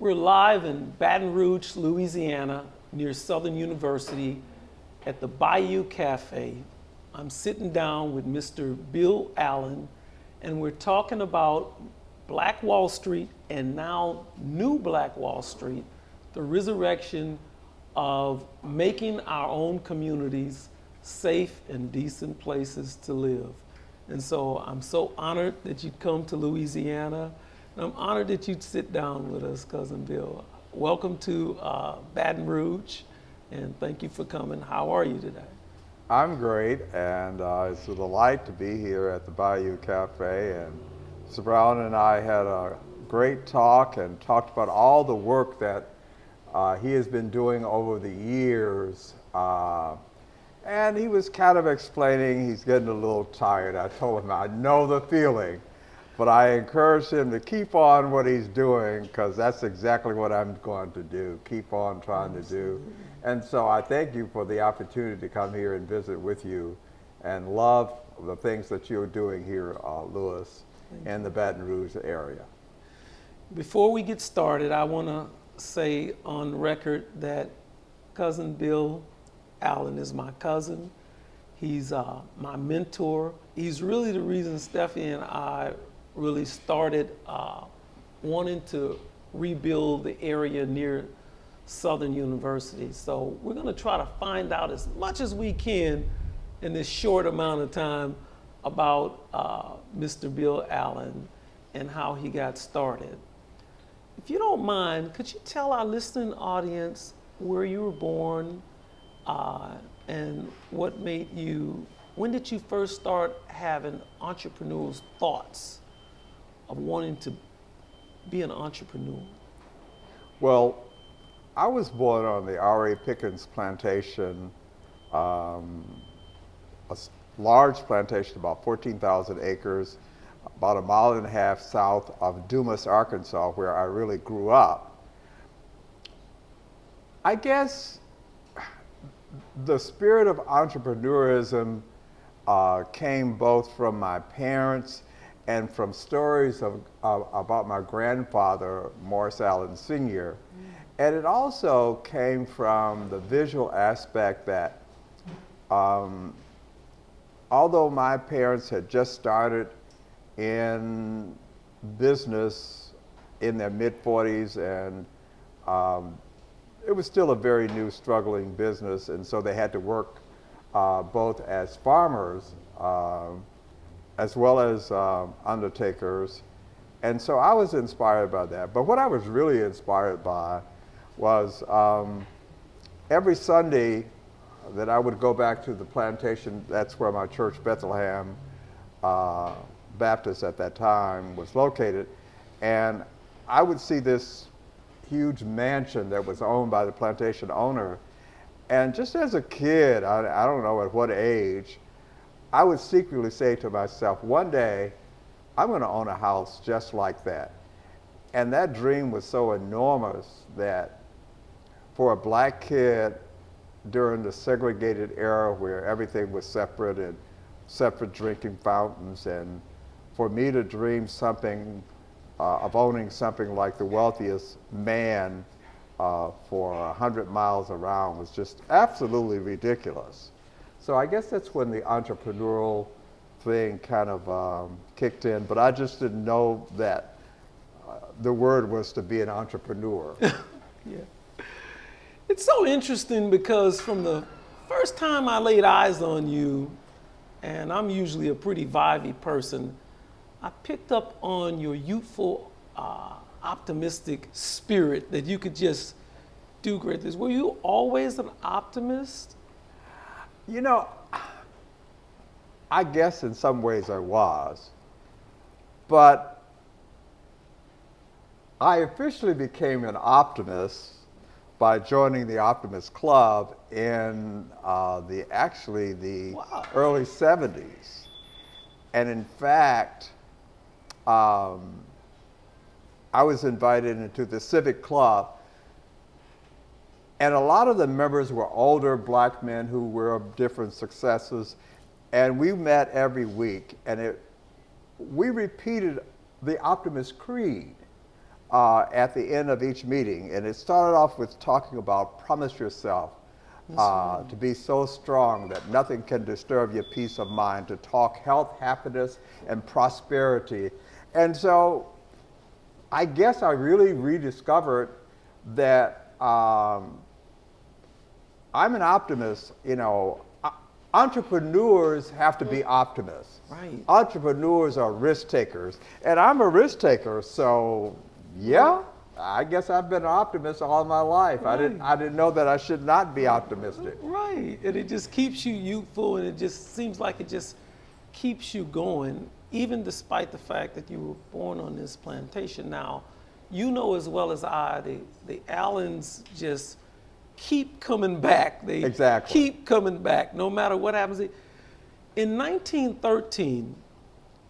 We're live in Baton Rouge, Louisiana, near Southern University at the Bayou Cafe. I'm sitting down with Mr. Bill Allen, and we're talking about Black Wall Street and now New Black Wall Street, the resurrection of making our own communities safe and decent places to live. And so I'm so honored that you'd come to Louisiana. And I'm honored that you'd sit down with us, Cousin Bill. Welcome to Baton Rouge, and thank you for coming. How are you today? I'm great, and it's a delight to be here at the Bayou Cafe. And Mr. Brown and I had a great talk and talked about all the work that he has been doing over the years. And he was kind of explaining he's getting a little tired. I told him I know the feeling, but I encouraged him to keep on what he's doing, because that's exactly what I'm going to do, keep on trying to do. And so I thank you for the opportunity to come here and visit with you, and love the things that you're doing here, Louis, in the Baton Rouge area. Before we get started, I want to say on record that Cousin Bill Allen is my cousin. He's my mentor. He's really the reason Steffi and I really started wanting to rebuild the area near Southern University. So we're going to try to find out as much as we can in this short amount of time about Mr. Bill Allen and how he got started. If you don't mind, could you tell our listening audience where you were born and what made you, when did you first start having entrepreneurial thoughts of wanting to be an entrepreneur? Well, I was born on the R.A. Pickens plantation, a large plantation, about 14,000 acres, about 1.5 miles south of Dumas, Arkansas, where I really grew up. I guess the spirit of entrepreneurism came both from my parents and from stories about my grandfather, Morris Allen Sr. And it also came from the visual aspect that although my parents had just started in business in their mid-40s, and it was still a very new, struggling business, and so they had to work both as farmers as well as undertakers. And so I was inspired by that. But what I was really inspired by was every Sunday that I would go back to the plantation. That's where my church, Bethlehem Baptist at that time, was located. And I would see this huge mansion that was owned by the plantation owner. And just as a kid, I don't know at what age, I would secretly say to myself, one day I'm going to own a house just like that. And that dream was so enormous that for a black kid during the segregated era where everything was separate and separate drinking fountains, and for me to dream something of owning something like the wealthiest man for 100 miles around was just absolutely ridiculous. So I guess that's when the entrepreneurial thing kind of kicked in, but I just didn't know that the word was to be an entrepreneur. Yeah. It's so interesting because from the first time I laid eyes on you, and I'm usually a pretty vibey person, I picked up on your youthful, optimistic spirit that you could just do great things. Were you always an optimist? You know, I guess in some ways I was, but I officially became an optimist by joining the Optimist Club in the Wow. early 70s. And in fact, I was invited into the Civic Club, and a lot of the members were older black men who were of different successes, and we met every week, and we repeated the Optimist Creed. at the end of each meeting. And it started off with talking about promise yourself to be so strong that nothing can disturb your peace of mind, to talk health, happiness, and prosperity. And so I guess I really rediscovered that I'm an optimist. You know, entrepreneurs have to be optimists. Right. Entrepreneurs are risk takers, and I'm a risk taker. So, yeah, I guess I've been an optimist all my life. Right. I didn't know that I should not be optimistic. Right. And it just keeps you youthful, and it just seems like it just keeps you going, even despite the fact that you were born on this plantation. Now, you know as well as I, the Allens just keep coming back. They Exactly. keep coming back, no matter what happens. In 1913,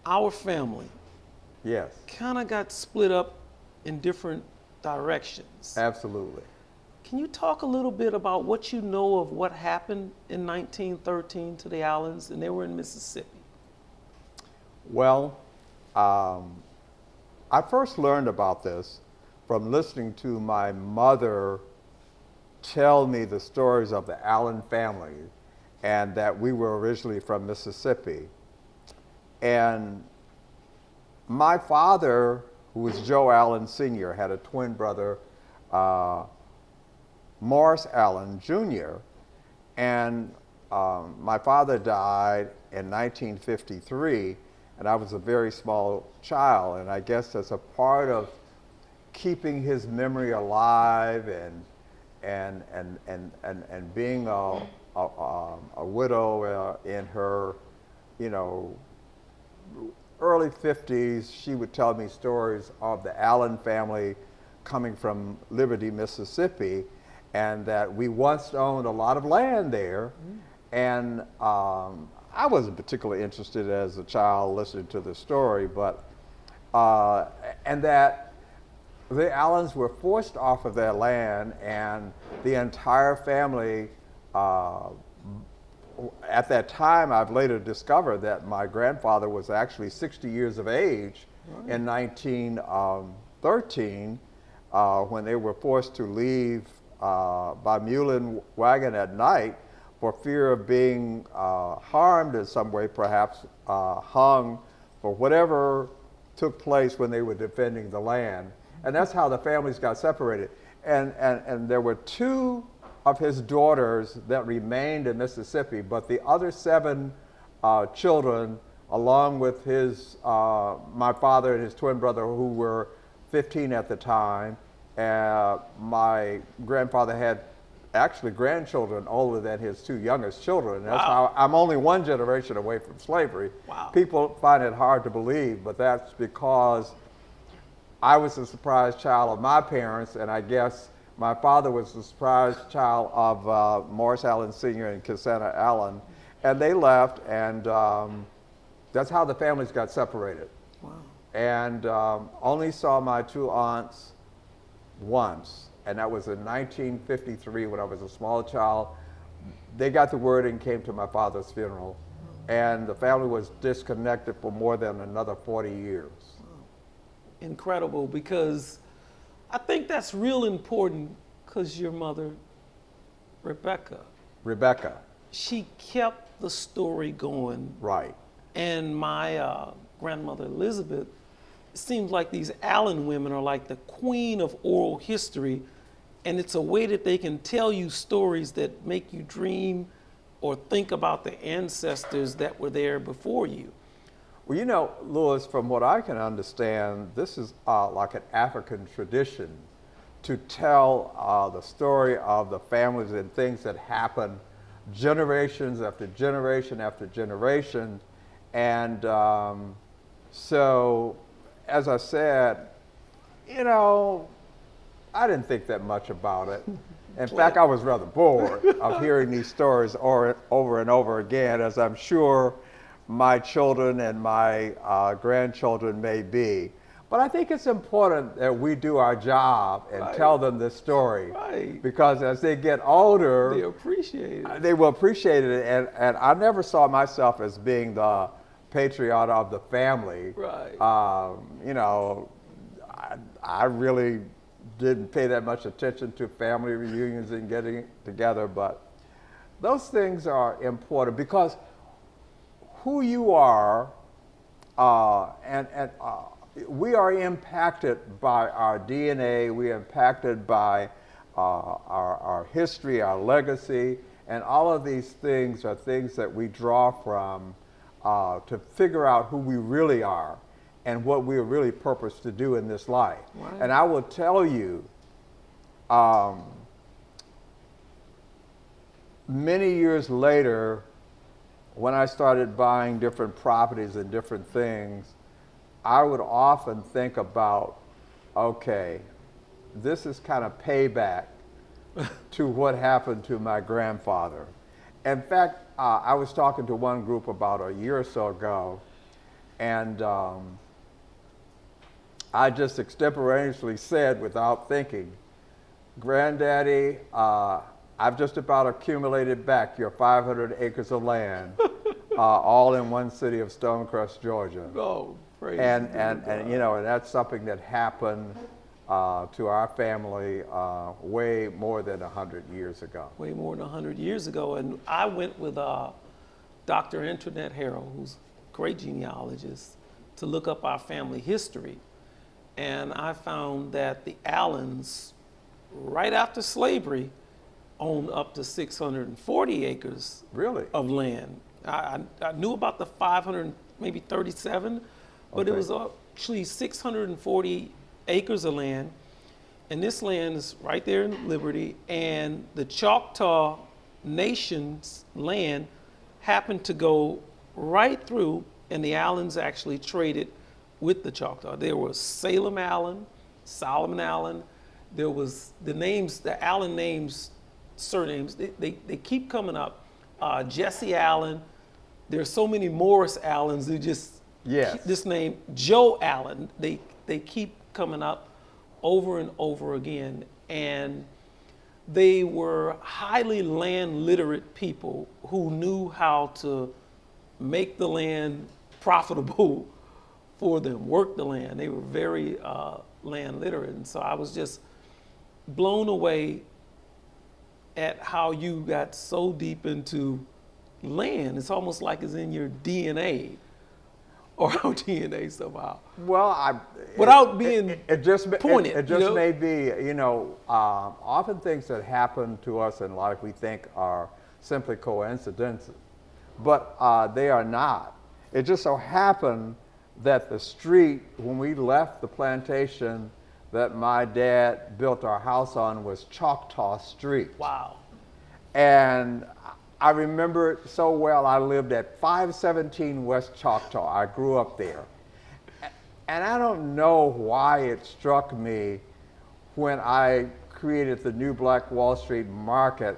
our family Yes, kind of got split up in different directions. absolutely. Can you talk a little bit about what you know of what happened in 1913 to the Allens? And they were in Mississippi. Well, I first learned about this from listening to my mother tell me the stories of the Allen family, and that we were originally from Mississippi. And my father, who was Joe Allen Sr., had a twin brother, Morris Allen Jr., and my father died in 1953, and I was a very small child. And I guess as a part of keeping his memory alive and being a widow in her, you know, early 50s, she would tell me stories of the Allen family coming from Liberty, Mississippi, and that we once owned a lot of land there. And I wasn't particularly interested as a child listening to the story, but, and that the Allens were forced off of their land, and the entire family, at that time, I've later discovered that my grandfather was actually 60 years of age in 1913 when they were forced to leave by mule and wagon at night for fear of being harmed in some way, perhaps hung for whatever took place when they were defending the land. And that's how the families got separated. And there were two of his daughters that remained in Mississippi, but the other 7 children, along with his, my father and his twin brother, who were 15 at the time, my grandfather had actually grandchildren older than his 2 youngest children. That's how I'm only 1 generation away from slavery. Wow. People find it hard to believe, but that's because I was a surprise child of my parents, and I guess my father was the surprise child of Morris Allen Sr. and Cassandra Allen, and they left, and that's how the families got separated. Wow. And only saw my 2 aunts once, and that was in 1953 when I was a small child. They got the word and came to my father's funeral, and the family was disconnected for more than another 40 years. Incredible, because I think that's real important, because your mother, Rebecca, she kept the story going. Right. And my grandmother, Elizabeth, it seems like these Allen women are like the queen of oral history, and it's a way that they can tell you stories that make you dream or think about the ancestors that were there before you. Well, you know, Louis, from what I can understand, this is like an African tradition to tell the story of the families and things that happen generations after generation after generation. And so, as I said, you know, I didn't think that much about it. In fact, I was rather bored of hearing these stories over and over again, as I'm sure my children and my grandchildren may be. But I think it's important that we do our job and tell them this story. Right. Because as they get older, They appreciate it. they will appreciate it. And I never saw myself as being the patriarch of the family. Right. You know, I really didn't pay that much attention to family reunions and getting together, but those things are important because who you are, and we are impacted by our DNA, we are impacted by our history, our legacy, and all of these things are things that we draw from to figure out who we really are and what we are really purposed to do in this life. Right. And I will tell you, many years later, when I started buying different properties and different things, I would often think about, okay, this is kind of payback to what happened to my grandfather. In fact, I was talking to one group about a year or so ago, and I just extemporaneously said, without thinking, Granddaddy, I've just about accumulated back your 500 acres of land, all in one city of Stonecrest, Georgia. Oh, praise And God. you know, and that's something that happened to our family way more than 100 years ago. Way more than 100 years ago. And I went with Dr. Internet Harrell, who's a great genealogist, to look up our family history. And I found that the Allens, right after slavery, owned up to 640 acres Really? of land. I knew about the 500, maybe 37, but it Okay. was actually 640 acres of land. And this land is right there in Liberty, and the Choctaw Nation's land happened to go right through, and the Allens actually traded with the Choctaw. There was Salem Allen, Solomon Allen. There was the names, the Allen names, surnames, they keep coming up. Jesse Allen. There's so many Morris Allens who just Yes. keep this name. Joe Allen. They keep coming up over and over again. And they were highly land literate people who knew how to make the land profitable for them, work the land. They were very land literate. And so I was just blown away at how you got so deep into land. It's almost like it's in your DNA or our DNA somehow. Well, Without being it just pointed, It just you know? may be, you know, often things that happen to us in life we think are simply coincidences, but they are not. It just so happened that the street, when we left the plantation that my dad built our house on, was Choctaw Street. Wow. And I remember it so well. I lived at 517 West Choctaw. I grew up there. And I don't know why it struck me when I created the new Black Wall Street Market.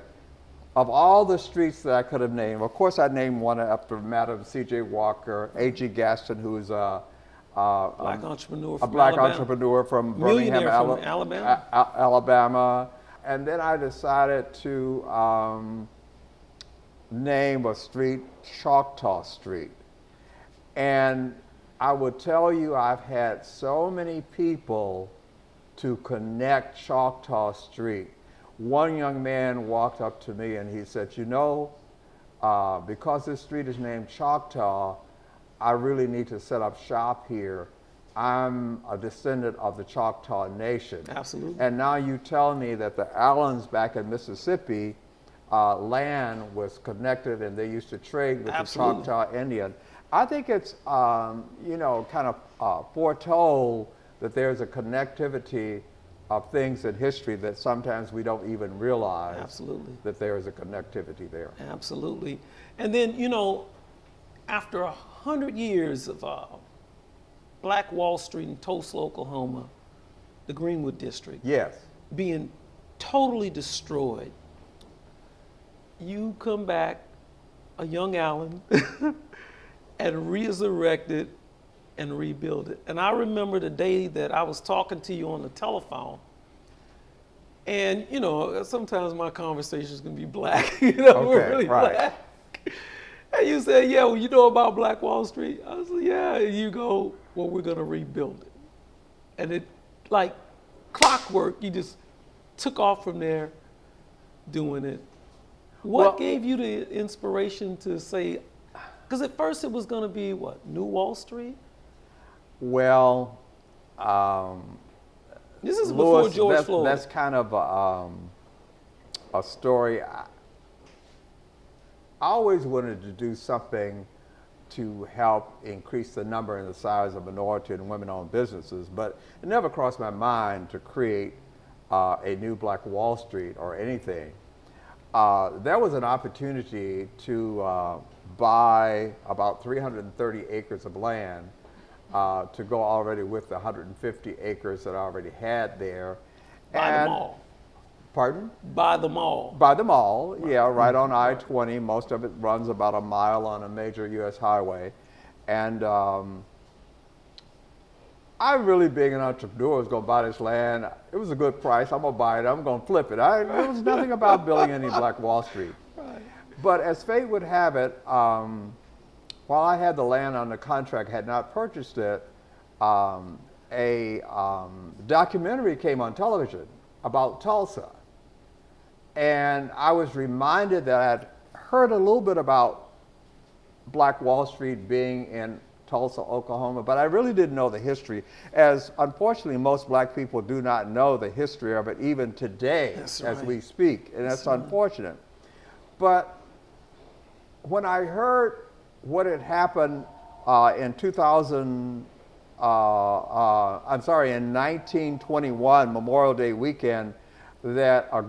Of all the streets that I could have named, of course I named one after Madam C.J. Walker, A.G. Gaston, who's Black entrepreneur a from black Alabama. entrepreneur from Birmingham, Millionaire from Alabama. Alabama. And then I decided to name a street Choctaw Street. And I would tell you, I've had so many people to connect Choctaw Street. One young man walked up to me and he said, you know, because this street is named Choctaw, I really need to set up shop here. I'm a descendant of the Choctaw Nation. Absolutely. And now you tell me that the Allens back in Mississippi, land was connected and they used to trade with Absolutely. the Choctaw Indian. I think it's, you know, kind of foretold that there's a connectivity of things in history that sometimes we don't even realize. Absolutely. That there is a connectivity there. Absolutely. And then, you know, after 100 years of Black Wall Street in Tulsa, Oklahoma, the Greenwood District, Yes. being totally destroyed, you come back, a young Allen, and resurrect it and rebuild it. And I remember the day that I was talking to you on the telephone, and you know, sometimes my conversations can be black, you know, we're Okay, really right. black. And you said, yeah, well, you know about Black Wall Street? I said, yeah. And you go, well, we're gonna rebuild it. And like clockwork, you just took off from there doing it. What Well- gave you the inspiration to say, because at first it was going to be what, New Wall Street? Well, This is before Louis, George Floyd. that's kind of a story. I always wanted to do something to help increase the number and the size of minority and women-owned businesses, but it never crossed my mind to create a new Black Wall Street or anything. There was an opportunity to buy about 330 acres of land to go already with the 150 acres that I already had there. By the mall. Pardon? By the mall. By the mall, yeah, right on I-20. Most of it runs about a mile on a major U.S. highway. And I really, being an entrepreneur, was going to buy this land. It was a good price. I'm going to buy it. I'm going to flip it. There was nothing about building any Black Wall Street. Right. But as fate would have it, while I had the land under contract, had not purchased it, a documentary came on television about Tulsa. And I was reminded that I'd heard a little bit about Black Wall Street being in Tulsa, Oklahoma, but I really didn't know the history, as unfortunately most Black people do not know the history of it even today as we speak, and that's unfortunate. But when I heard what had happened in 1921, Memorial Day weekend, that a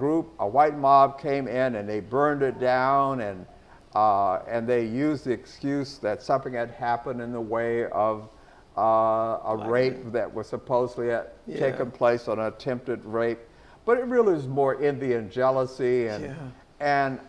white mob came in and they burned it down, and they used the excuse that something had happened in the way of a rape that was supposedly taken place, on an attempted rape. But it really was more envy and jealousy, and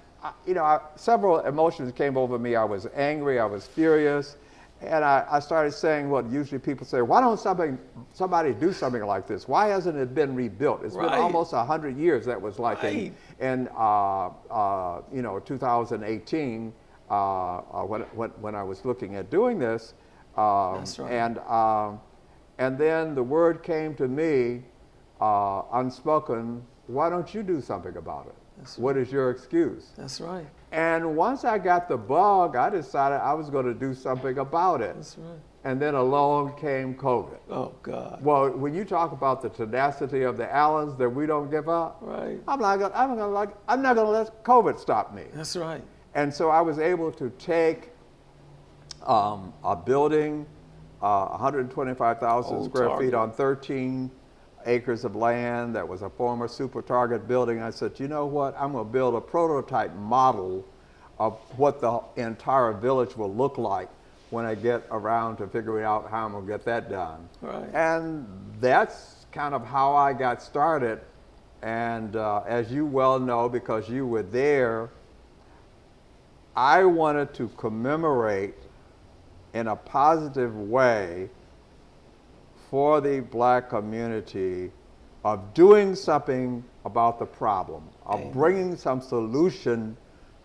several emotions came over me. I was angry, I was furious, and I started saying what usually people say: why don't somebody do something like this? Why hasn't it been rebuilt? It's been almost 100 years. That was like in 2018 when I was looking at doing this. That's right. And then the word came to me, unspoken: why don't you do something about it? What is your excuse? That's right. And once I got the bug, I decided I was going to do something about it. That's right. And then along came COVID. Oh, God. Well, when you talk about the tenacity of the Allens, that we don't give up, Right. I'm not going to let COVID stop me. That's right. And so I was able to take a building, 125,000 square feet on 13 acres of land that was a former Super Target building. I said, you know what, I'm going to build a prototype model of what the entire village will look like when I get around to figuring out how I'm going to get that done. Right. And that's kind of how I got started. And as you well know, because you were there, I wanted to commemorate in a positive way for the Black community of doing something about the problem, of bringing some solution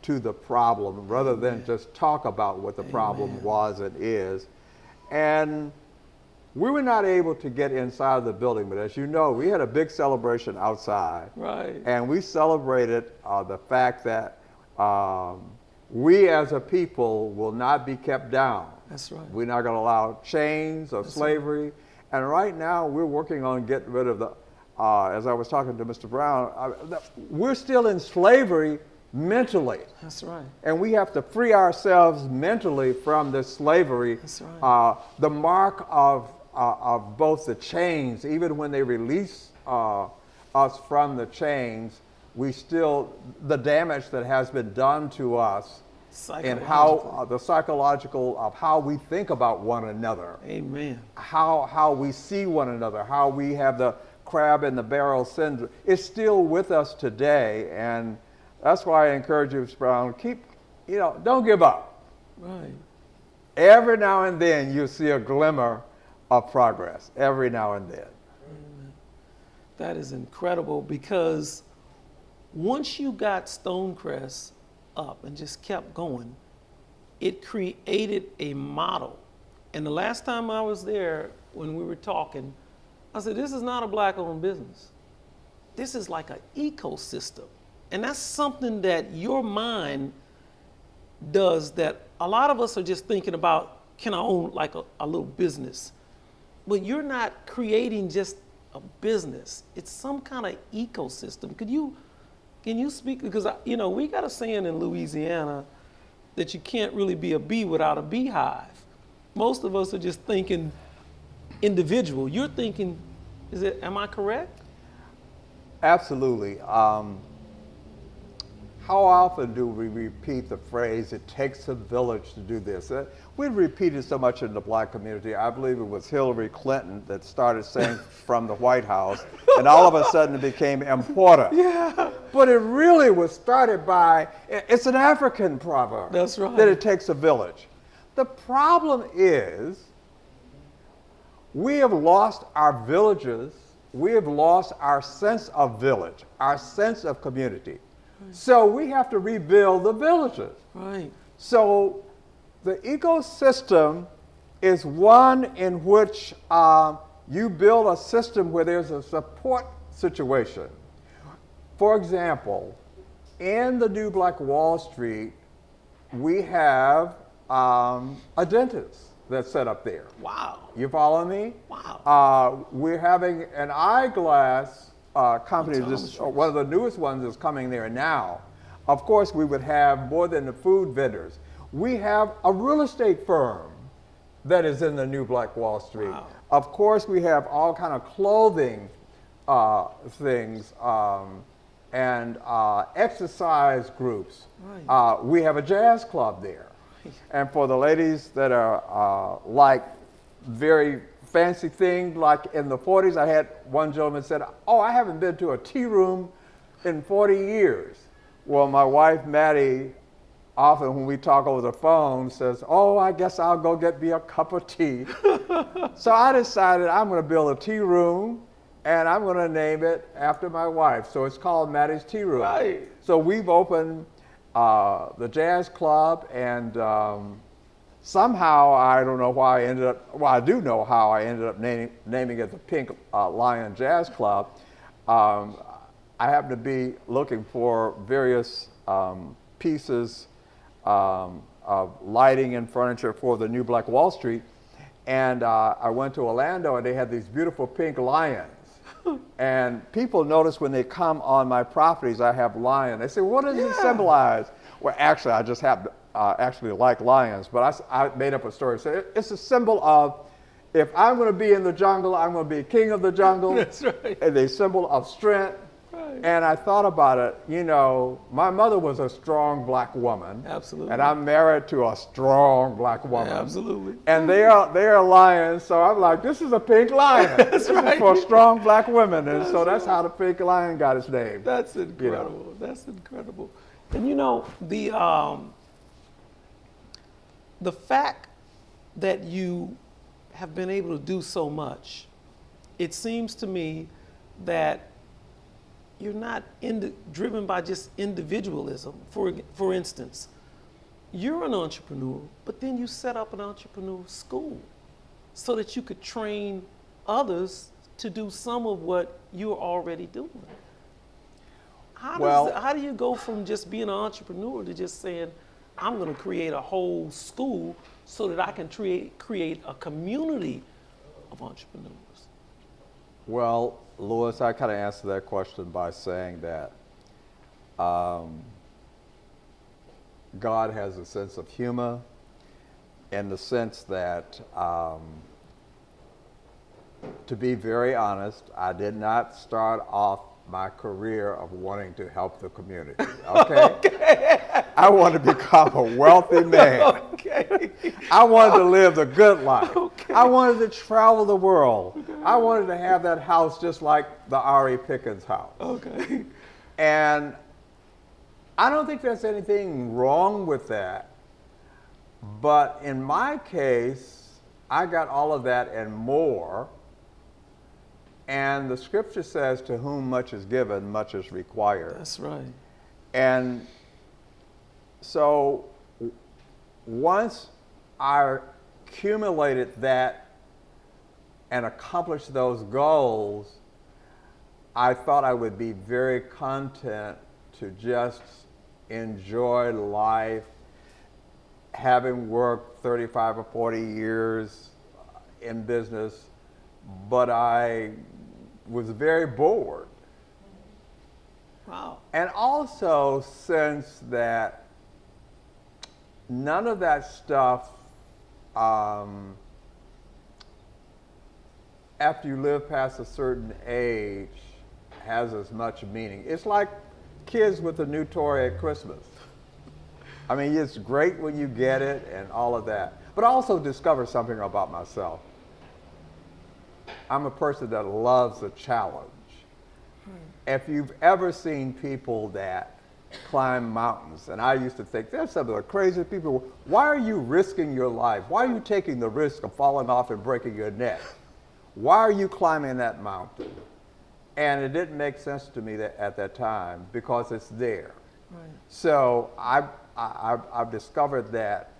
to the problem, rather than just talk about what the problem was and is. And we were not able to get inside the building, but as you know, we had a big celebration outside. Right. And we celebrated the fact that we as a people will not be kept down. That's right. We're not going to allow chains of slavery. Right. And right now, we're working on getting rid of the, as I was talking to Mr. Brown, we're still in slavery mentally. That's right. And we have to free ourselves mentally from this slavery. That's right. The mark of both the chains, even when they release us from the chains, we still, the damage that has been done to us, and how the psychological of how we think about one another. Amen. How we see one another, how we have the crab in the barrel syndrome. It's still with us today, and that's why I encourage you, Mr. Brown, don't give up. Right. Every now and then you'll see a glimmer of progress, every now and then. Amen. That is incredible, because once you got Stonecrest up and just kept going, it created a model. And the last time I was there, when we were talking, I said, this is not a black-owned business. This is like an ecosystem. And that's something that your mind does that a lot of us are just thinking about, can I own like a little business? But you're not creating just a business. It's some kind of ecosystem. Can you speak? Because, we got a saying in Louisiana that you can't really be a bee without a beehive. Most of us are just thinking individual. You're thinking, am I correct? Absolutely. How often do we repeat the phrase, it takes a village to do this? We repeat it so much in the black community. I believe it was Hillary Clinton that started saying from the White House, and all of a sudden it became important. Yeah. But it really was started by, it's an African proverb. That's right. That it takes a village. The problem is, we have lost our villages, we have lost our sense of village, our sense of community. So we have to rebuild the villages. Right. So the ecosystem is one in which you build a system where there's a support situation. For example, in the new Black Wall Street, we have a dentist that's set up there. Wow. You follow me? Wow. We're having an eyeglass company, one of the newest ones is coming there now. Of course, we would have more than the food vendors. We have a real estate firm that is in the new Black Wall Street. Wow. Of course, we have all kind of clothing things and exercise groups. Right. We have a jazz club there. And for the ladies that are like very fancy thing, like in the 40s, I had one gentleman said, oh, I haven't been to a tea room in 40 years. Well, my wife, Maddie, often when we talk over the phone, says, oh, I guess I'll go get me a cup of tea. So I decided I'm going to build a tea room, and I'm going to name it after my wife. So it's called Maddie's Tea Room. Right. So we've opened the jazz club, and somehow, I don't know why I ended up, well, I do know how I ended up naming it the Pink Lion Jazz Club. I happen to be looking for various pieces of lighting and furniture for the new Black Wall Street. And I went to Orlando, and they had these beautiful pink lions. And people notice when they come on my properties, I have lions. They say, what does it symbolize? Well, actually, I just happen to actually like lions, but I made up a story. So it's a symbol of, if I'm going to be in the jungle, I'm going to be king of the jungle. That's right. And a symbol of strength. Right. And I thought about it, my mother was a strong black woman. Absolutely. And I'm married to a strong black woman. Absolutely. And they are lions, so I'm like, this is a pink lion. That's This right. is for strong black women. And so that's how the pink lion got its name. That's incredible. That's incredible. And the fact that you have been able to do so much, it seems to me that you're not driven by just individualism. For instance, you're an entrepreneur, but then you set up an entrepreneur school so that you could train others to do some of what you're already doing. How do you go from just being an entrepreneur to just saying, I'm going to create a whole school so that I can create a community of entrepreneurs? Well, Louis, I kind of answer that question by saying that God has a sense of humor, in the sense that, to be very honest, I did not start off my career of wanting to help the community, okay? I wanted to become a wealthy man. Okay. I wanted to live the good life. Okay. I wanted to travel the world. Okay. I wanted to have that house just like the R.E. Pickens house. Okay. And I don't think there's anything wrong with that. But in my case, I got all of that and more. And the scripture says, to whom much is given, much is required. That's right. And so once I accumulated that and accomplish those goals, I thought I would be very content to just enjoy life, having worked 35 or 40 years in business, but I was very bored. Wow. And also sense that none of that stuff, after you live past a certain age, has as much meaning. It's like kids with a new toy at Christmas. I mean, it's great when you get it and all of that. But I also discovered something about myself. I'm a person that loves a challenge. If you've ever seen people that climb mountains, and I used to think, they're some of the craziest people. Why are you risking your life? Why are you taking the risk of falling off and breaking your neck? Why are you climbing that mountain? And it didn't make sense to me at that time because it's there. Right. So I've discovered that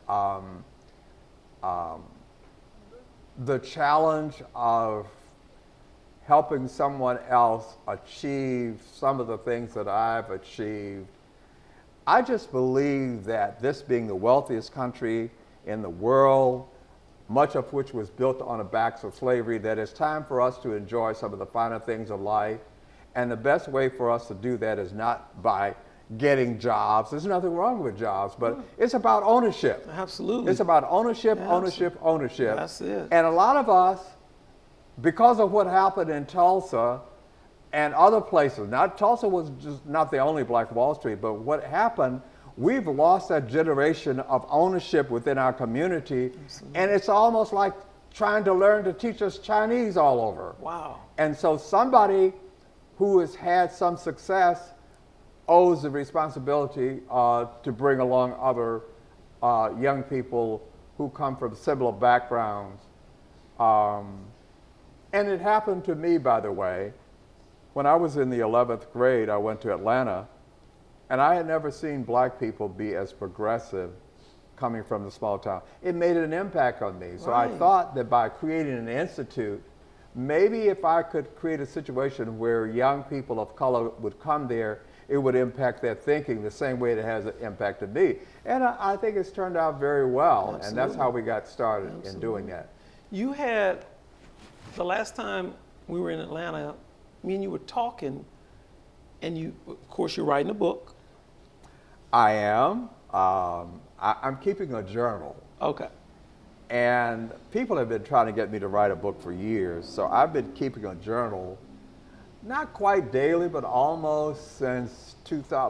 the challenge of helping someone else achieve some of the things that I've achieved, I just believe that this being the wealthiest country in the world, much of which was built on the backs of slavery, that it's time for us to enjoy some of the finer things of life. And the best way for us to do that is not by getting jobs. There's nothing wrong with jobs, but it's about ownership. Absolutely. It's about ownership, Yeah, ownership, ownership. That's it. And a lot of us, because of what happened in Tulsa and other places, Tulsa was just not the only Black Wall Street, but what happened, we've lost that generation of ownership within our community. Absolutely. And it's almost like trying to learn to teach us Chinese all over. Wow. And so somebody who has had some success owes the responsibility to bring along other young people who come from similar backgrounds. And it happened to me, by the way. When I was in the 11th grade, I went to Atlanta, and I had never seen Black people be as progressive coming from the small town. It made an impact on me. So Right. I thought that by creating an institute, maybe if I could create a situation where young people of color would come there, it would impact their thinking the same way it has impacted me. And I think it's turned out very well. Absolutely. And that's how we got started Absolutely. in doing that. You had, the last time we were in Atlanta, me and you were talking, and you, of course, you're writing a book. I am. I'm keeping a journal. Okay. And people have been trying to get me to write a book for years. So I've been keeping a journal, not quite daily, but almost since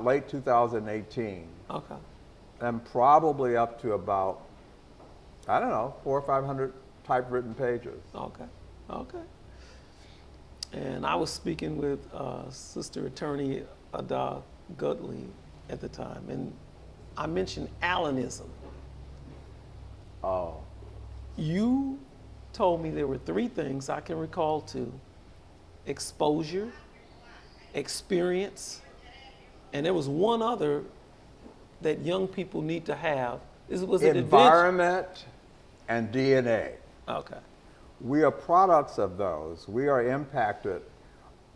late 2018. Okay. And probably up to about, I don't know, 400 or 500 typewritten pages. Okay. Okay. And I was speaking with Sister Attorney Ada Gutley at the time, and I mentioned Allanism. Oh. You told me there were three things I can recall to: exposure, experience, and there was one other that young people need to have. Was it environment and DNA. Okay. We are products of those. We are impacted.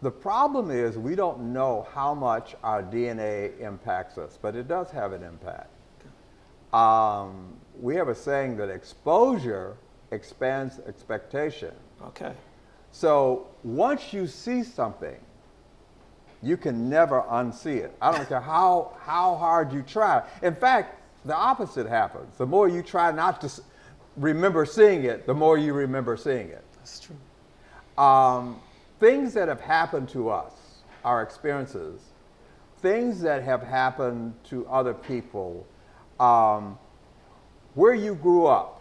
The problem is we don't know how much our DNA impacts us, but it does have an impact. We have a saying that exposure expands expectation. Okay. So once you see something, you can never unsee it. I don't care how hard you try. In fact, the opposite happens. The more you try not to remember seeing it, the more you remember seeing it. That's true. Things that have happened to us, our experiences, things that have happened to other people, where you grew up.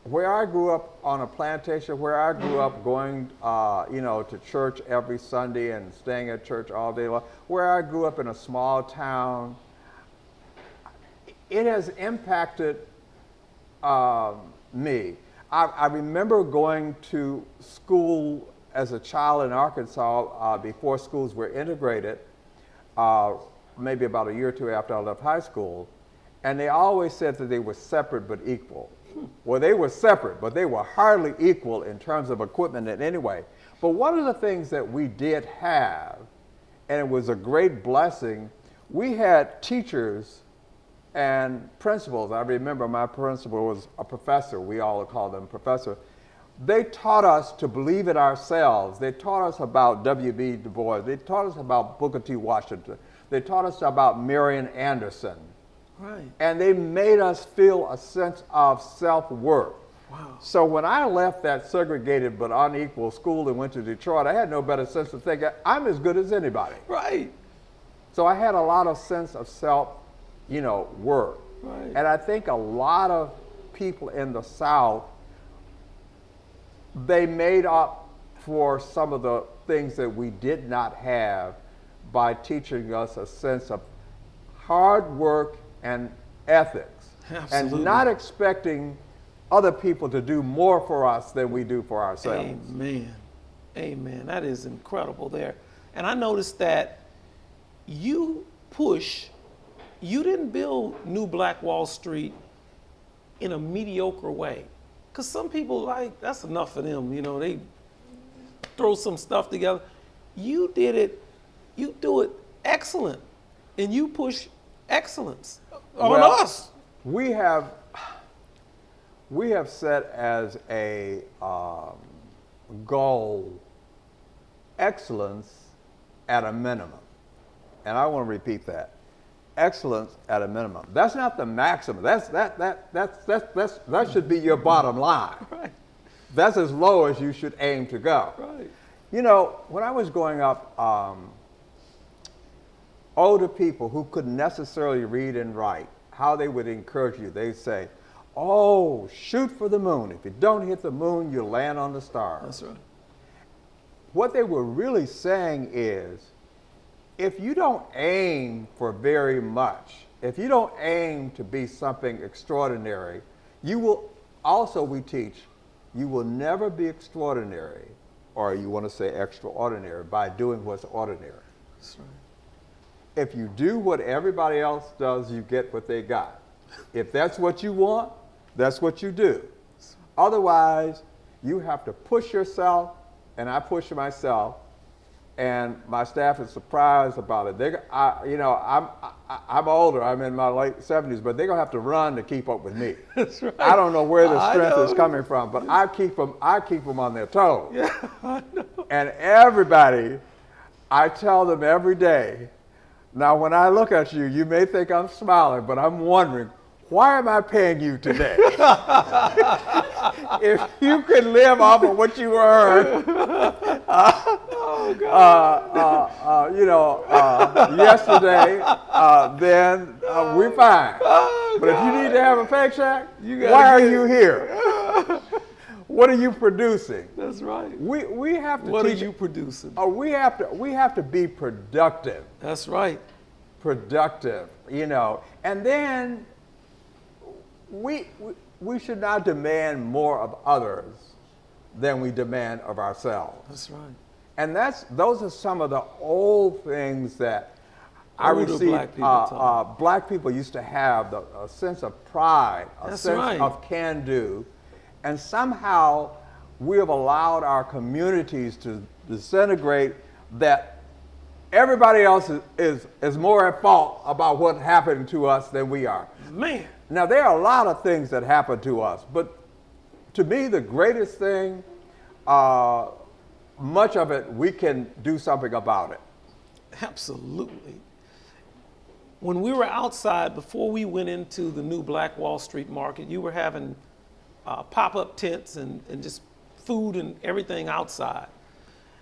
Where I grew up on a plantation, where I grew up going, to church every Sunday and staying at church all day long, where I grew up in a small town, it has impacted me. I remember going to school as a child in Arkansas before schools were integrated, maybe about a year or two after I left high school, and they always said that they were separate but equal. Well, they were separate, but they were hardly equal in terms of equipment in any way. But one of the things that we did have, and it was a great blessing, we had teachers and principals. I remember my principal was a professor. We all called them professor. They taught us to believe in ourselves. They taught us about W.B. Du Bois. They taught us about Booker T. Washington. They taught us about Marian Anderson. Right. And they made us feel a sense of self-worth. Wow. So when I left that segregated but unequal school and went to Detroit, I had no better sense of thinking, I'm as good as anybody. Right. So I had a lot of sense of self, worth. Right. And I think a lot of people in the South, they made up for some of the things that we did not have by teaching us a sense of hard work and ethics. Absolutely. And not expecting other people to do more for us than we do for ourselves. Amen. Amen. That is incredible there. And I noticed that you didn't build New Black Wall Street in a mediocre way. Because some people that's enough for them. They throw some stuff together. You do it excellent. And you push excellence on us. We have set as a goal excellence at a minimum. And I want to repeat that. Excellence at a minimum. That's not the maximum. That should be your bottom line. Right. That's as low as you should aim to go. Right. When I was growing up, older people who couldn't necessarily read and write, how they would encourage you, they'd say, oh, shoot for the moon. If you don't hit the moon, you'll land on the stars. That's right. What they were really saying is, if you don't aim for very much, if you don't aim to be something extraordinary, you will also, we teach, you will never be extraordinary, or you want to say extraordinary, by doing what's ordinary. That's right. If you do what everybody else does, you get what they got. If that's what you want, that's what you do. Otherwise, you have to push yourself, and I push myself, and my staff is surprised about it. I'm older. I'm in my late 70s, but they're gonna have to run to keep up with me. That's right. I don't know where the strength is coming from, but I keep them on their toes. Yeah, I know. And everybody, I tell them every day. Now, when I look at you, you may think I'm smiling, but I'm wondering, why am I paying you today? If you could live off of what you earn, yesterday, then we're fine. Oh, but if you need to have a paycheck, gotta why are get you here? What are you producing? That's right. We have to What teach. are you producing? We have to be productive. That's right. Productive, and then we should not demand more of others than we demand of ourselves. That's right. And those are some of the old things that I Older received. black people Black people used to have a sense of pride, a That's sense right. of can-do, and somehow we have allowed our communities to disintegrate. That everybody else is more at fault about what happened to us than we are. Man. Now, there are a lot of things that happen to us, but to me, the greatest thing, much of it, we can do something about it. Absolutely. When we were outside, before we went into the new Black Wall Street market, you were having pop-up tents and just food and everything outside.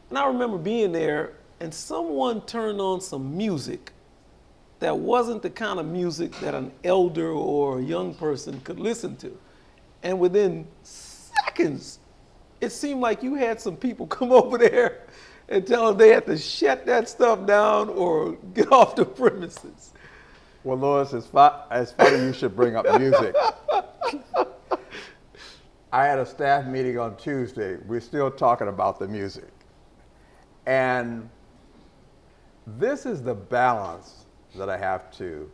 And I remember being there, and someone turned on some music that wasn't the kind of music that an elder or a young person could listen to. And within seconds, it seemed like you had some people come over there and tell them they had to shut that stuff down or get off the premises. Well, Lois, it's funny you should bring up music. I had a staff meeting on Tuesday. We're still talking about the music. And this is the balance that I have to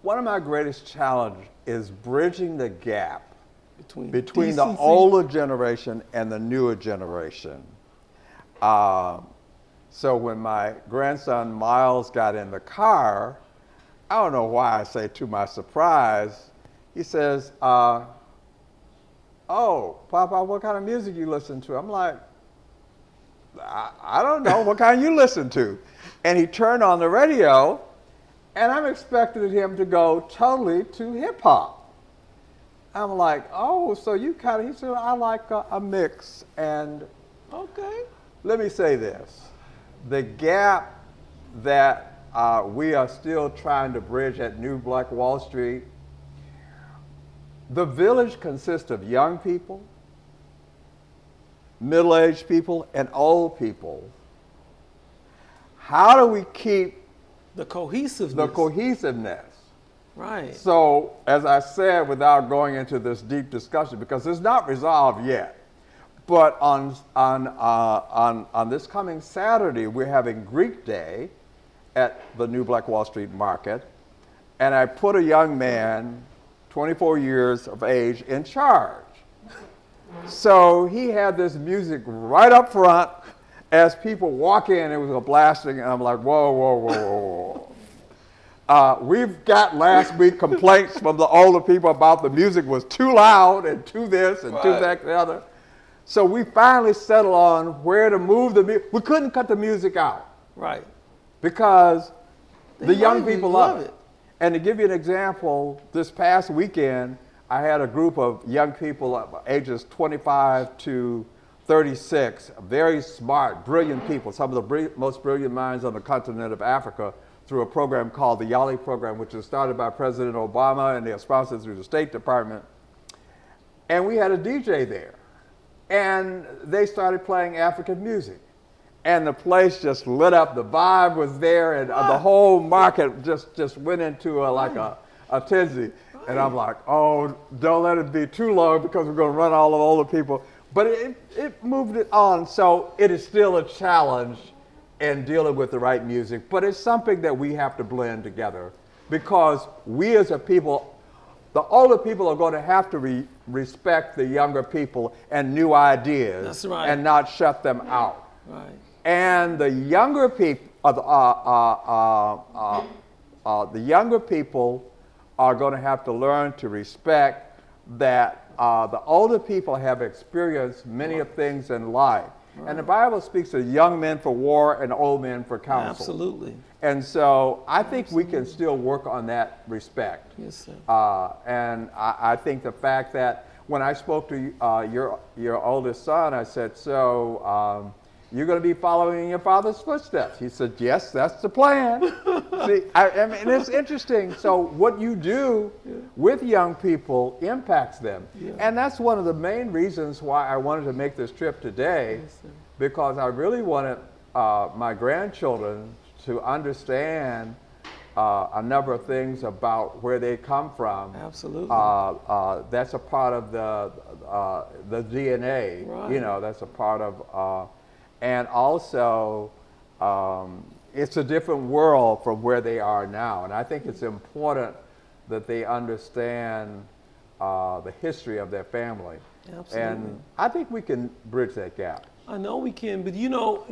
one of my greatest challenges is bridging the gap between the decency. older generation and the newer generation. So when my grandson Miles got in the car, I don't know why I say to my surprise, he says, "Oh, Papa, what kind of music you listen to?" I'm like, I don't know, what kind you listen to? And he turned on the radio, and I'm expecting him to go totally to hip hop. I'm like, oh, so you kind of, he said, I like a mix. And Okay. let me say this, the gap that we are still trying to bridge at New Black Wall Street, the village consists of young people, middle-aged people, and old people. How do we keep The cohesiveness. the cohesiveness? Right. So, as I said, without going into this deep discussion, because it's not resolved yet, but on this coming Saturday, we're having Greek Day at the New Black Wall Street Market, and I put a young man, 24 years of age, in charge. So he had this music right up front. As people walk in, it was a blasting, and I'm like, whoa, whoa, whoa, whoa, whoa. We've got last week complaints from the older people about the music was too loud and too this and too that and the other. So we finally settled on where to move the music. We couldn't cut the music out. Right. Because the young love it, people love it. And to give you an example, this past weekend, I had a group of young people ages 25 to 36, very smart, brilliant people, some of the most brilliant minds on the continent of Africa, through a program called the YALI program, which was started by President Obama, and they are sponsored through the State Department. And we had a DJ there. And they started playing African music. And the place just lit up, the vibe was there, and the whole market just went into like a tizzy. And I'm like, oh, don't let it be too long because we're going to run all of older people. But it moved it on. So it is still a challenge in dealing with the right music. But it's something that we have to blend together because we as a people, the older people are going to have to respect the younger people and new ideas. That's right. And not shut them out. Right. And the younger people, the younger people are going to have to learn to respect that the older people have experienced many of things in life. Right. And the Bible speaks of young men for war and old men for counsel. Absolutely. And so I think we can still work on that respect. Yes, sir. And I think the fact that when I spoke to your oldest son, I said, so you're going to be following in your father's footsteps. He said, yes, that's the plan. See, I mean, it's interesting. So what you do with young people impacts them. Yeah. And that's one of the main reasons why I wanted to make this trip today, because I really wanted my grandchildren to understand a number of things about where they come from. Absolutely. That's a part of the DNA. Right. You know, that's a part of... and also, it's a different world from where they are now. And I think it's important that they understand the history of their family. Absolutely. And I think we can bridge that gap. I know we can, but you know,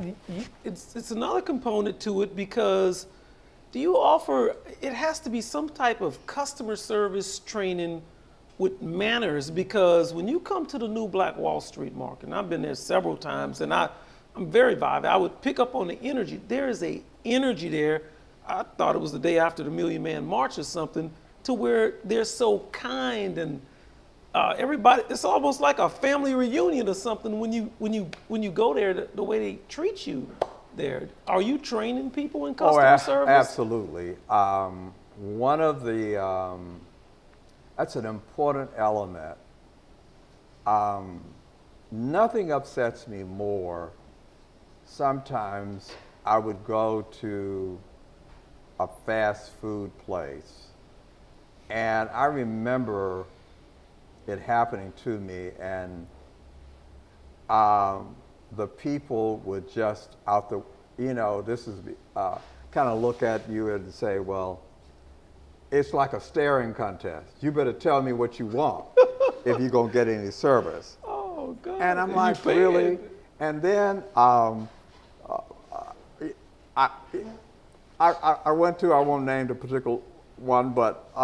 it's another component to it because do you offer, it has to be some type of customer service training with manners, because when you come to the New Black Wall Street Market, and I've been there several times, and I'm very vibrant. I would pick up on the energy. There is a energy there. I thought it was the day after the Million Man March or something, to where they're so kind and everybody. It's almost like a family reunion or something when you go there. The way they treat you there. Are you training people in customer service? Absolutely. One of the that's an important element. Nothing upsets me more. Sometimes I would go to a fast food place, and I remember it happening to me, and the people would just this is kind of look at you and say, well, it's like a staring contest. You better tell me what you want if you're gonna get any service. Oh God! And I'm You like, paying? really? And then I, I went to, I won't name the particular one, but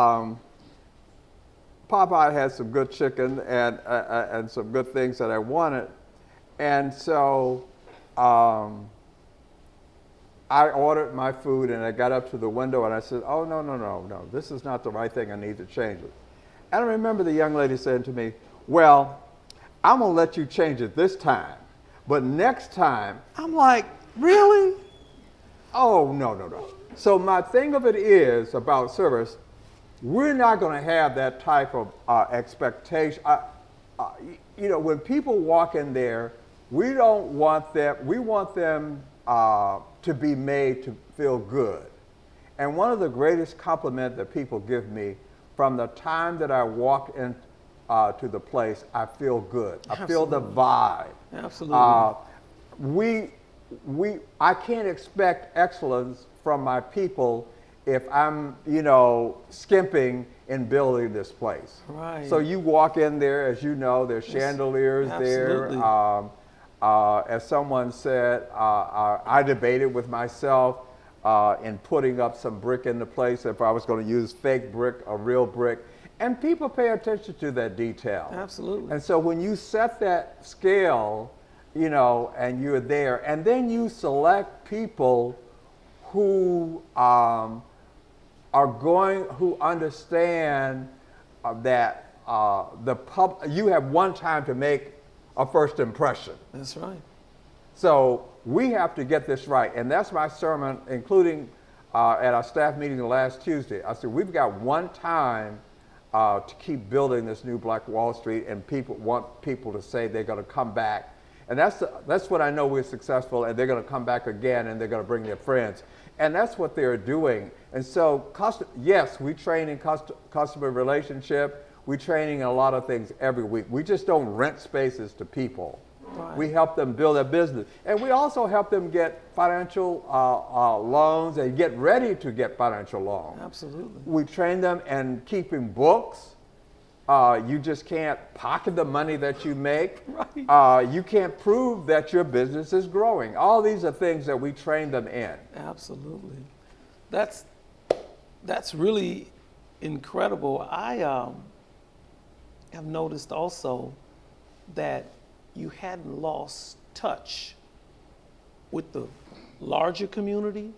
Popeye had some good chicken and some good things that I wanted. And so I ordered my food and I got up to the window and I said, oh, no, no, no, no, this is not the right thing. I need to change it. And I remember the young lady saying to me, well, I'm going to let you change it this time, but next time, I'm like, really? Oh, no, no, no. So my thing of it is about service, we're not going to have that type of expectation. You know, when people walk in there, we don't want them, we want them to be made to feel good. And one of the greatest compliments that people give me from the time that I walk in to the place, I feel good. I feel the vibe. Absolutely. I can't expect excellence from my people if I'm, you know, skimping in building this place. Right. So you walk in there, as you know, there's chandeliers there. As someone said, I debated with myself in putting up some brick in the place, if I was going to use fake brick or real brick. And people pay attention to that detail. Absolutely. And so when you set that scale, you know, and you're there, and then you select people who who understand that you have one time to make a first impression. That's right. So we have to get this right, and that's my sermon, including at our staff meeting last Tuesday. I said, we've got one time to keep building this new Black Wall Street, and people want people to say they're going to come back. And that's when I know we're successful, and they're going to come back again, and they're going to bring their friends. And that's what they're doing. And so, yes, we train in customer relationship. We're training in a lot of things every week. We just don't rent spaces to people. Right. We help them build a business. And we also help them get financial loans and get ready to get financial loans. Absolutely. We train them in keeping books. You just can't pocket the money that you make. Right. You can't prove that your business is growing. All these are things that we train them in. Absolutely. That's really incredible. I have noticed also that you hadn't lost touch with the larger community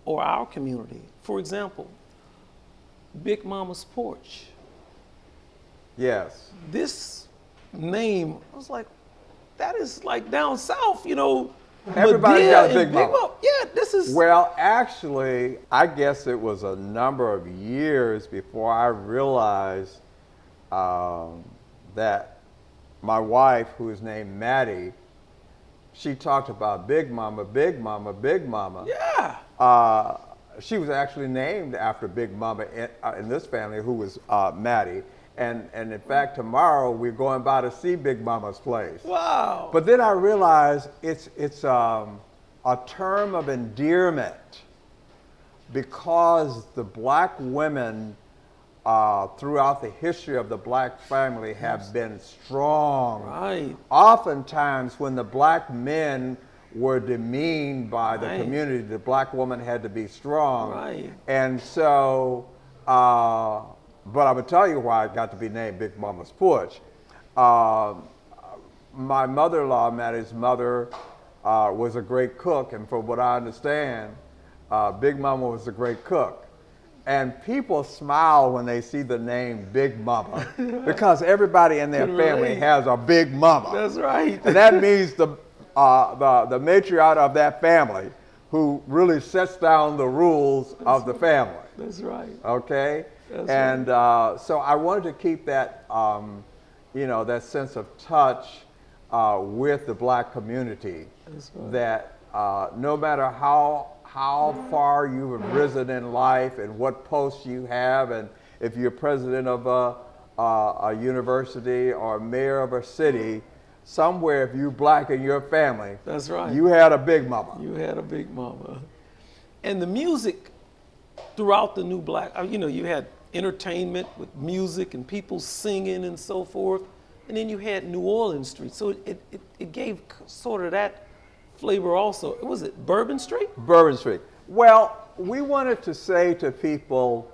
or our community. For example, Big Mama's Porch. Yes. This name, I was like, that is like down south, you know. Everybody's got a Big Mama. Yeah, this is. Well, actually, I guess it was a number of years before I realized that my wife, who is named Maddie, she talked about Big Mama, Big Mama, Big Mama. Yeah. She was actually named after Big Mama in this family, who was Maddie. And in fact, tomorrow we're going by to see Big Mama's place. Wow. But then I realized it's a term of endearment because the Black women throughout the history of the Black family have been strong. Right. Oftentimes when the Black men were demeaned by the community, the Black woman had to be strong. Right. And so, but I would tell you why it got to be named Big Mama's Porch. My mother-in-law, Maddie's mother, was a great cook, and from what I understand, Big Mama was a great cook. And people smile when they see the name Big Mama because everybody in their family has a Big Mama. That's right. And that means the matriarch of that family who really sets down the rules of the family. That's right. Okay? That's and right. So I wanted to keep that, you know, that sense of touch with the Black community. That's right. That no matter how far you have risen in life and what posts you have, and if you're president of a university or mayor of a city, somewhere if you're Black in your family, that's right, you had a Big Mama. You had a Big Mama. And the music throughout the new black, you know, you had entertainment with music and people singing and so forth. And then you had New Orleans Street. So it gave sort of that flavor also. Was it Bourbon Street? Bourbon Street. Well, we wanted to say to people,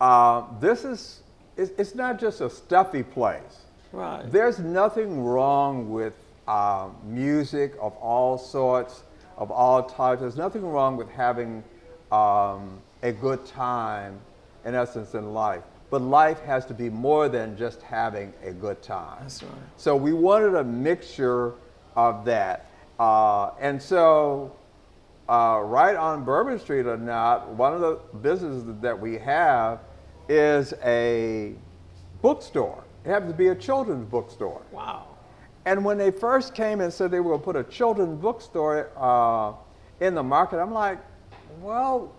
it's not just a stuffy place. Right. There's nothing wrong with music of all sorts, of all types. There's nothing wrong with having a good time, in essence, in life. But life has to be more than just having a good time. That's right. So we wanted a mixture of that. And so right on Bourbon Street or not, one of the businesses that we have is a bookstore. It happens to be a children's bookstore. Wow. And when they first came and said they were going to put a children's bookstore in the market, I'm like, well,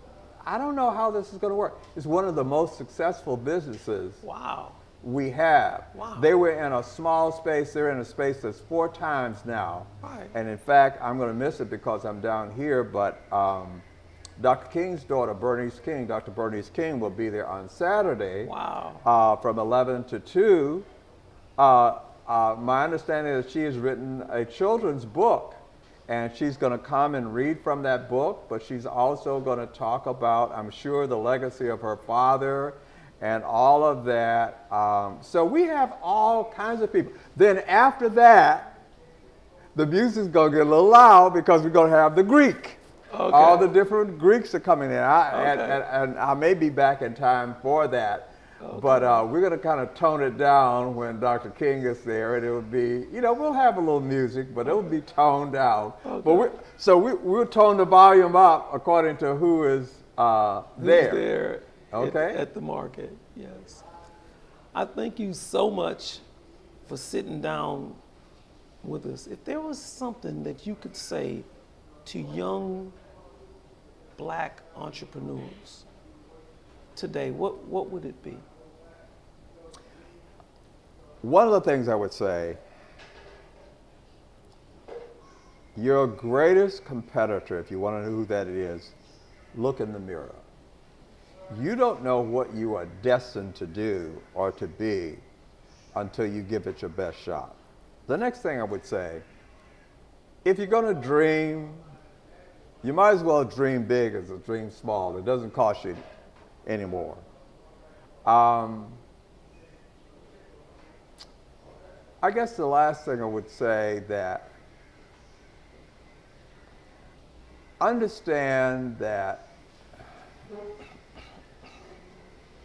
I don't know how this is going to work. It's one of the most successful businesses Wow. we have. Wow. They were in a small space. They're in a space that's 4 times now. Right. And in fact, I'm going to miss it because I'm down here, but Dr. King's daughter, Dr. Bernice King, will be there on Saturday. Wow. From 11 to 2. My understanding is she has written a children's book, and she's going to come and read from that book, but she's also going to talk about, I'm sure, the legacy of her father and all of that. So we have all kinds of people. Then after that, the music's going to get a little loud because we're going to have the Greek. Okay. All the different Greeks are coming in. Okay. And I may be back in time for that. Okay. But we're going to kind of tone it down when Dr. King is there. And it will be, you know, we'll have a little music, but it will be toned down. Okay. But we'll tone the volume up according to who is there. Who's there Okay. at the market, yes. I thank you so much for sitting down with us. If there was something that you could say to young black entrepreneurs today, what would it be? One of the things I would say, your greatest competitor, if you want to know who that is, look in the mirror. You don't know what you are destined to do or to be until you give it your best shot. The next thing I would say, if you're going to dream, you might as well dream big as dream small. It doesn't cost you anymore. I guess the last thing I would say that understand that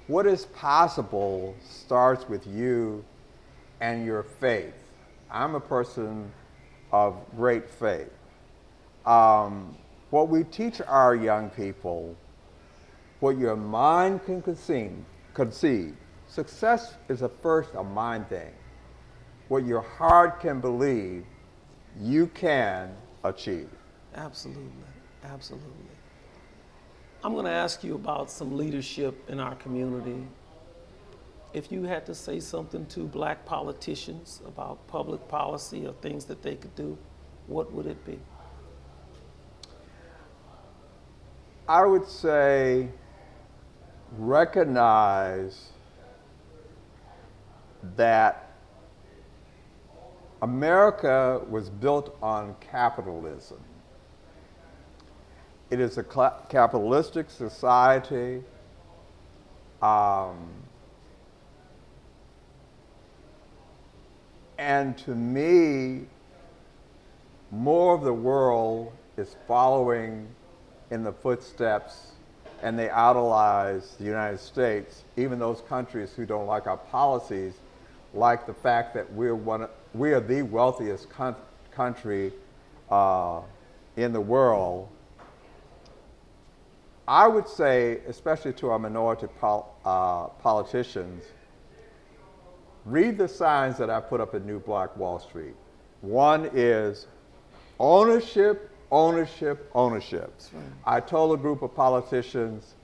what is possible starts with you and your faith. I'm a person of great faith. What we teach our young people, what your mind can conceive. Success is first a mind thing. What your heart can believe, you can achieve. Absolutely, absolutely. I'm going to ask you about some leadership in our community. If you had to say something to black politicians about public policy or things that they could do, what would it be? I would say recognize that America was built on capitalism. It is a capitalistic society. And to me, more of the world is following in the footsteps, and they idolize the United States, even those countries who don't like our policies, like the fact that we are the wealthiest country in the world. I would say, especially to our minority politicians, read the signs that I put up at New Black Wall Street. One is ownership, ownership, ownership. Right. I told a group of politicians,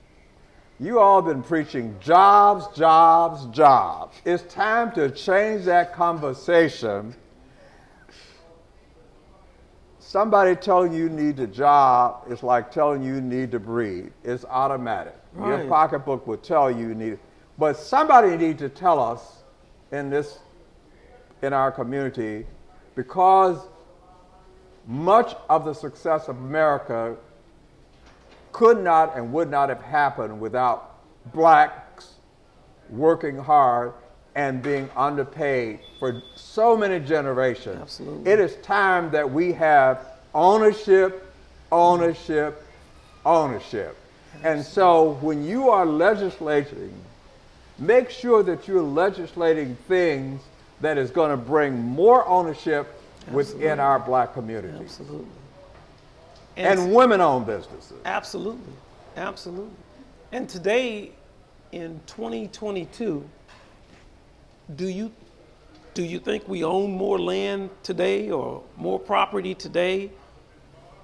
you all been preaching jobs, jobs, jobs. It's time to change that conversation. somebody telling you need a job is like telling you need to breathe. It's automatic. Your Right. pocketbook will tell you need it. But somebody needs to tell us in our community, because much of the success of America could not and would not have happened without blacks working hard and being underpaid for so many generations. Absolutely. It is time that we have ownership, ownership, ownership. And so when you are legislating, make sure that you're legislating things that is going to bring more ownership within our black communities. Absolutely. And women-owned businesses. Absolutely. Absolutely. And today, in 2022, do you think we own more land today or more property today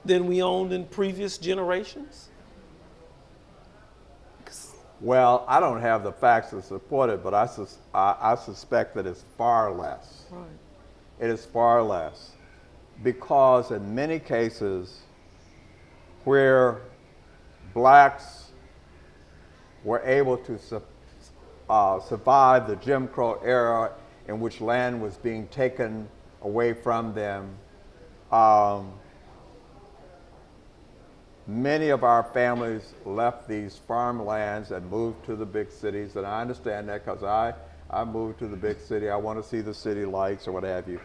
than we owned in previous generations? Well, I don't have the facts to support it, but I suspect that it's far less. Right. It is far less, because in many cases where blacks were able to survive the Jim Crow era in which land was being taken away from them, many of our families left these farmlands and moved to the big cities, and I understand that because I moved to the big city. I want to see the city lights or what have you.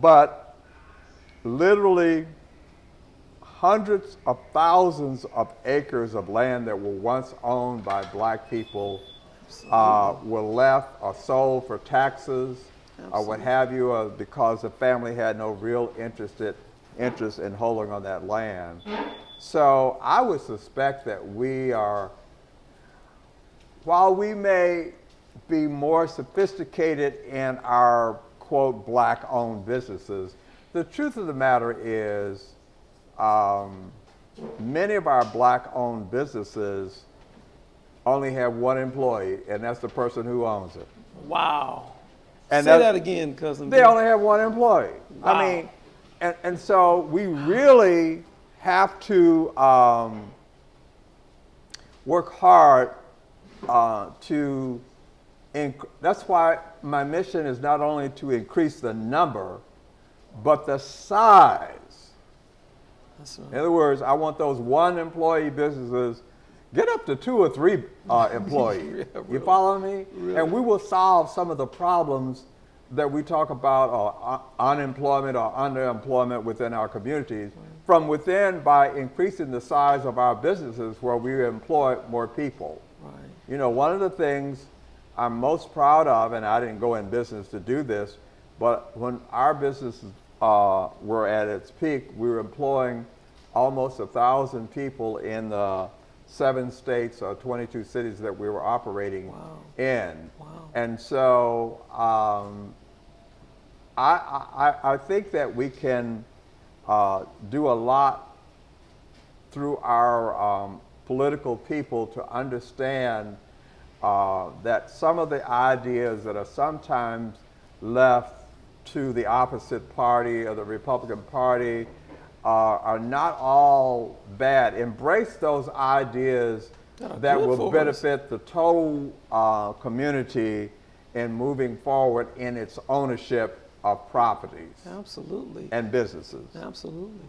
But literally hundreds of thousands of acres of land that were once owned by black people were left or sold for taxes or what have you, because the family had no real interest in holding on that land. So I would suspect that we are, while we may be more sophisticated in our, quote, black-owned businesses, the truth of the matter is many of our black-owned businesses only have one employee, and that's the person who owns it. Wow. And Say that again, Cousin They Bill. only have one employee. Wow. I mean, and so we really have to work hard to, that's why my mission is not only to increase the number, but the size. That's right. In other words, I want those one employee businesses get up to 2 or 3 employees. Yeah, You really. follow me? Really. And we will solve some of the problems that we talk about, unemployment or underemployment within our communities, from within by increasing the size of our businesses where we employ more people. Right. You know, one of the things I'm most proud of, and I didn't go in business to do this, but when our businesses were at its peak, we were employing almost 1,000 people in the 7 states or 22 cities that we were operating in. Wow. And so I think that we can do a lot through our political people to understand that some of the ideas that are sometimes left to the opposite party or the Republican Party are not all bad. Embrace those ideas that will benefit the total community in moving forward in its ownership of properties. Absolutely. And businesses. Absolutely.